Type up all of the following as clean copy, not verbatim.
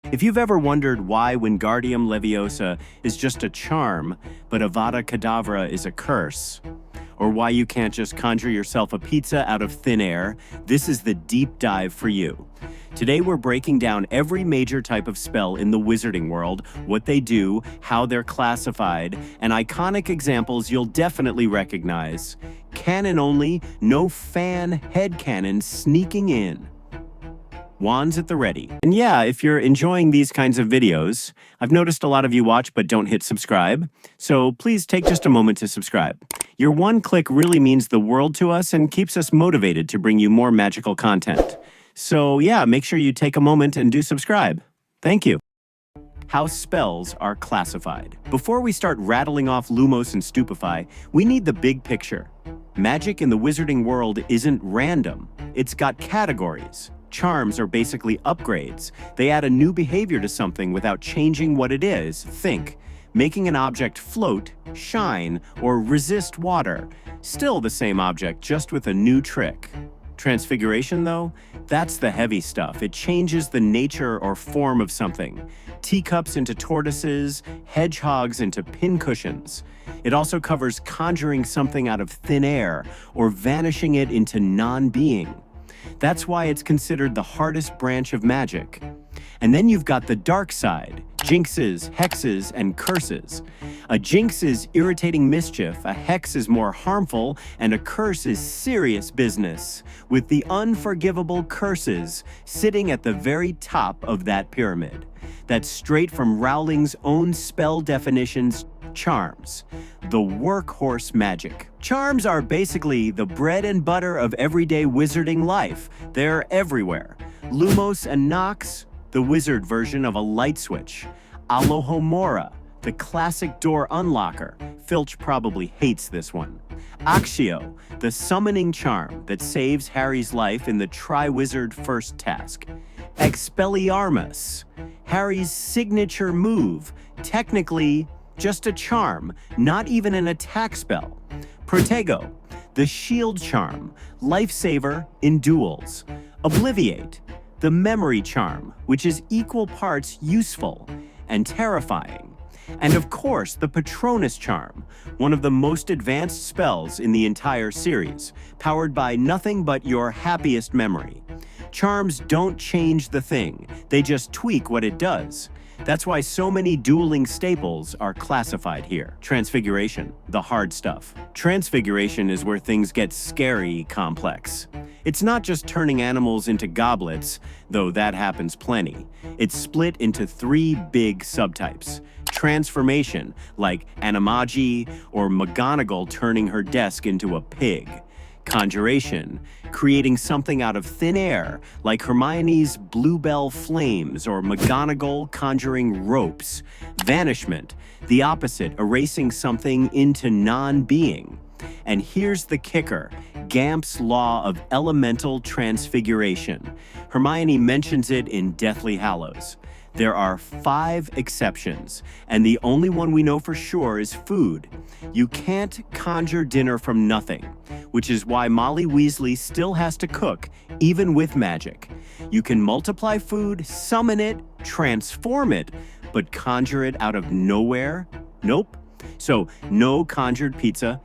If you've ever wondered why Wingardium Leviosa is just a charm, but Avada Kedavra is a curse, or why you can't just conjure yourself a pizza out of thin air, this is the deep dive for you. Today we're breaking down every major type of spell in the wizarding world, what they do, how they're classified, and iconic examples you'll definitely recognize. Canon only, no fan headcanon sneaking in. Wands at the ready. And yeah, if you're enjoying these kinds of videos, I've noticed a lot of you watch but don't hit subscribe, so please take just a moment to subscribe. Your one click really means the world to us and keeps us motivated to bring you more magical content. So yeah, make sure you take a moment and do subscribe. Thank you. How spells are classified. Before we start rattling off Lumos and Stupefy, we need the big picture. Magic in the wizarding world isn't random. It's got categories. Charms are basically upgrades. They add a new behavior to something without changing what it is. Think, making an object float, shine, or resist water. Still the same object, just with a new trick. Transfiguration, though, that's the heavy stuff. It changes the nature or form of something. Teacups into tortoises, hedgehogs into pincushions. It also covers conjuring something out of thin air or vanishing it into non-being. That's why it's considered the hardest branch of magic. And then you've got the dark side, Jinxes, Hexes, and Curses. A Jinx is irritating mischief, a Hex is more harmful, and a Curse is serious business, with the Unforgivable Curses sitting at the very top of that pyramid. That's straight from Rowling's own spell definitions. Charms, the workhorse magic. Charms are basically the bread and butter of everyday wizarding life. They're everywhere. Lumos and Nox, the wizard version of a light switch. Alohomora, the classic door unlocker. Filch probably hates this one. Accio, the summoning charm that saves Harry's life in the Triwizard first task. Expelliarmus, Harry's signature move, technically just a charm, not even an attack spell. Protego, the shield charm, lifesaver in duels. Obliviate, the memory charm, which is equal parts useful and terrifying. And of course, the Patronus charm, one of the most advanced spells in the entire series, powered by nothing but your happiest memory. Charms don't change the thing, they just tweak what it does. That's why so many dueling staples are classified here. Transfiguration, the hard stuff. Transfiguration is where things get scary complex. It's not just turning animals into goblets, though that happens plenty. It's split into three big subtypes. Transformation, like Animagi or McGonagall turning her desk into a pig. Conjuration, creating something out of thin air, like Hermione's bluebell flames or McGonagall conjuring ropes. Vanishment, the opposite, erasing something into non-being. And here's the kicker, Gamp's law of elemental transfiguration. Hermione mentions it in Deathly Hallows. There are 5 exceptions, and the only one we know for sure is food. You can't conjure dinner from nothing, which is why Molly Weasley still has to cook, even with magic. You can multiply food, summon it, transform it, but conjure it out of nowhere? Nope. So, no conjured pizza,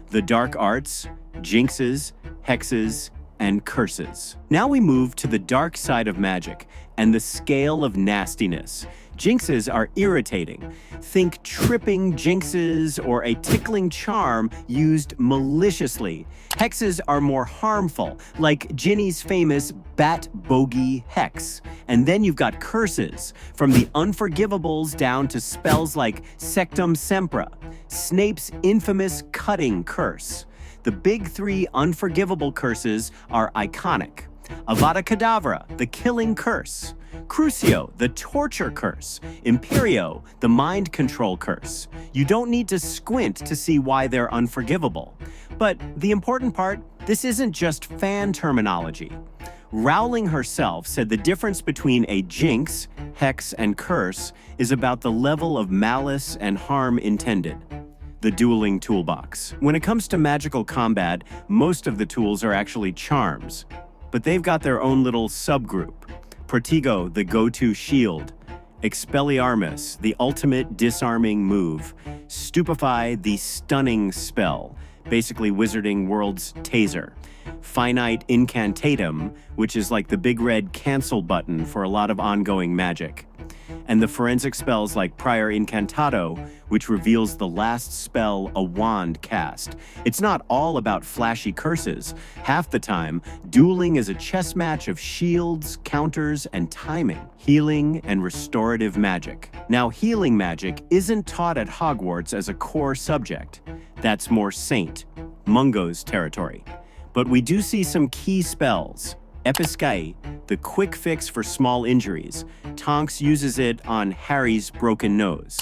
the dark arts, jinxes, hexes, and curses. Now we move to the dark side of magic and the scale of nastiness. Jinxes are irritating. Think tripping jinxes or a tickling charm used maliciously. Hexes are more harmful, like Ginny's famous Bat Bogey Hex. And then you've got curses, from the Unforgivables down to spells like Sectumsempra, Snape's infamous cutting curse. The big 3 unforgivable curses are iconic. Avada Kedavra, the killing curse. Crucio, the torture curse. Imperio, the mind control curse. You don't need to squint to see why they're unforgivable. But the important part, this isn't just fan terminology. Rowling herself said the difference between a jinx, hex, and curse is about the level of malice and harm intended. The dueling toolbox. When it comes to magical combat, most of the tools are actually charms, but they've got their own little subgroup. Protego, the go-to shield. Expelliarmus, the ultimate disarming move. Stupefy, the stunning spell, basically Wizarding World's taser. Finite Incantatem, which is like the big red cancel button for a lot of ongoing magic. And the forensic spells like Prior Incantato, which reveals the last spell a wand cast. It's not all about flashy curses. Half the time, Dueling is a chess match of shields, counters, and timing, healing and restorative magic. Now, healing magic isn't taught at Hogwarts as a core subject. That's more Saint, Mungo's territory. But we do see some key spells. Episkai, the quick fix for small injuries. Tonks uses it on Harry's broken nose.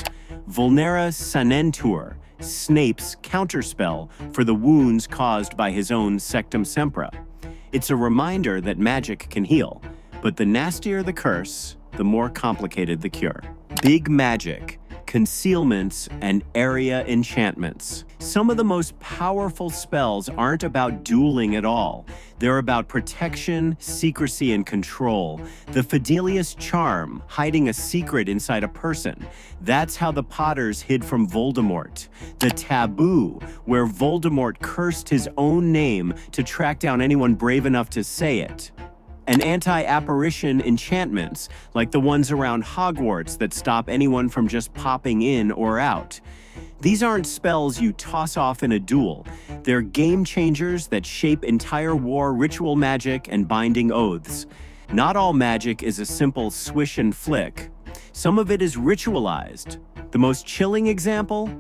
Vulnera Sanentur, Snape's counterspell for the wounds caused by his own Sectumsempra. It's a reminder that magic can heal, but the nastier the curse, the more complicated the cure. Big magic, concealments, and area enchantments. Some of the most powerful spells aren't about dueling at all. They're about protection, secrecy, and control. The Fidelius Charm, hiding a secret inside a person. That's how the Potters hid from Voldemort. The Taboo, where Voldemort cursed his own name to track down anyone brave enough to say it. And anti-apparition enchantments, like the ones around Hogwarts that stop anyone from just popping in or out. These aren't spells you toss off in a duel. They're game changers that shape entire war ritual magic and binding oaths. Not all magic is a simple swish and flick. Some of it is ritualized. The most chilling example?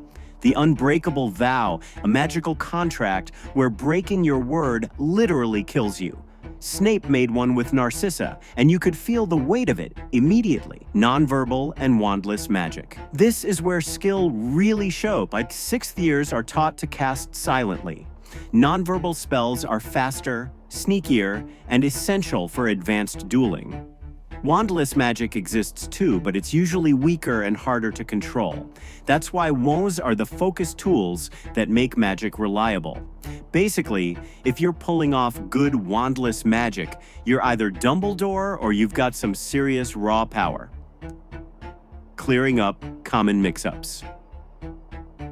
The Unbreakable Vow, a magical contract where breaking your word literally kills you. Snape made one with Narcissa, and you could feel the weight of it immediately. Nonverbal and wandless magic. This is where skill really shows. Like 6th years are taught to cast silently. Nonverbal spells are faster, sneakier, and essential for advanced dueling. Wandless magic exists too, but it's usually weaker and harder to control. That's why wands are the focus tools that make magic reliable. Basically, if you're pulling off good wandless magic, you're either Dumbledore or you've got some serious raw power. Clearing up common mix-ups.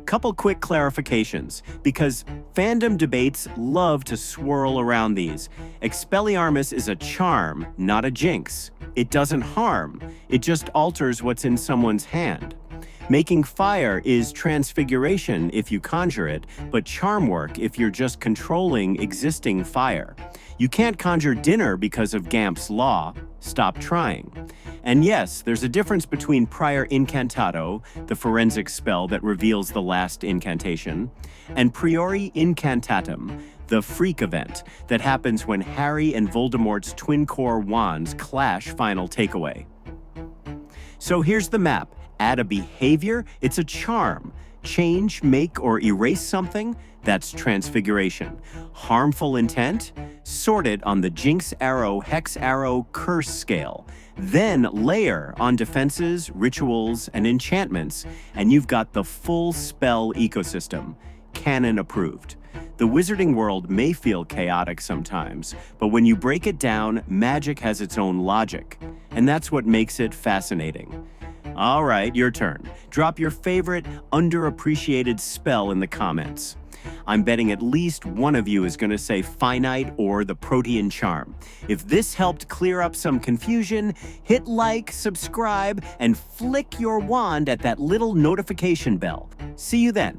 Couple quick clarifications, because fandom debates love to swirl around these. Expelliarmus is a charm, not a jinx. It doesn't harm, it just alters what's in someone's hand. Making fire is transfiguration if you conjure it, but charm work if you're just controlling existing fire. You can't conjure dinner because of Gamp's law. Stop trying. And yes, there's a difference between Prior Incantato, the forensic spell that reveals the last incantation, and Priori Incantatem, the freak event that happens when Harry and Voldemort's twin-core wands clash final takeaway. So here's the map. Add a behavior, it's a charm. Change, make, or erase something, that's transfiguration. Harmful intent, sort it on the Jinx arrow, Hex arrow, curse scale. Then layer on defenses, rituals, and enchantments, and you've got the full spell ecosystem. Canon approved. The wizarding world may feel chaotic sometimes, but when you break it down, magic has its own logic. And that's what makes it fascinating. All right, your turn. Drop your favorite underappreciated spell in the comments. I'm betting at least one of you is going to say Finite or the Protean Charm. If this helped clear up some confusion, hit like, subscribe, and flick your wand at that little notification bell. See you then.